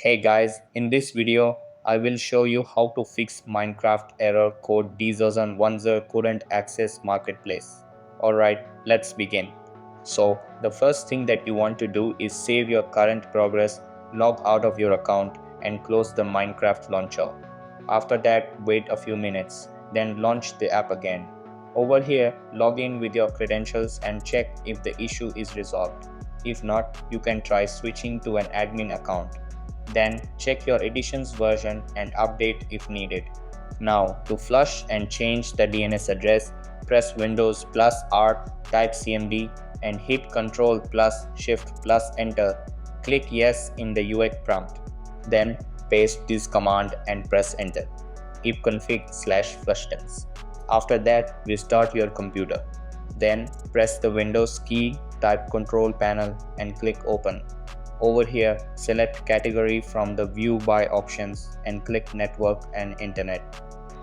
Hey guys, in this video, I will show you how to fix Minecraft error code D-0010 couldn't access marketplace. Alright, let's begin. So, the first thing that you want to do is save your current progress, log out of your account and close the Minecraft launcher. After that, wait a few minutes, then launch the app again. Over here, log in with your credentials and check if the issue is resolved. If not, you can try switching to an admin account. Then check your edition's version and update if needed. Now, to flush and change the DNS address, press Windows plus R, type CMD, and hit Ctrl plus Shift plus Enter. Click Yes in the UI prompt. Then paste this command and press Enter. ipconfig/flushdance. After that, restart your computer. Then press the Windows key, type Control Panel, and click Open. Over here, select Category from the View By options and click Network and Internet.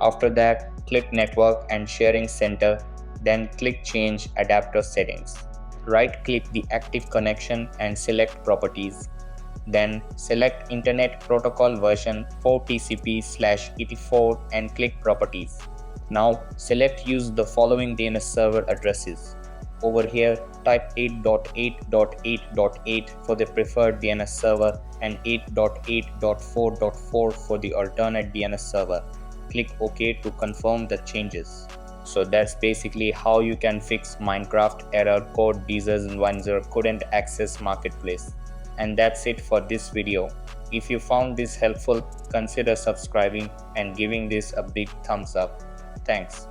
After that, click Network and Sharing Center, then click Change Adapter Settings. Right-click the active connection and select Properties. Then select Internet Protocol version 4TCP/84 and click Properties. Now select Use the following DNS server addresses. Over here, type 8.8.8.8 for the preferred DNS server and 8.8.4.4 for the alternate DNS server. Click OK to confirm the changes. So that's basically how you can fix Minecraft error code D-0010 couldn't access marketplace. And that's it for this video. If you found this helpful, consider subscribing and giving this a big thumbs up. Thanks.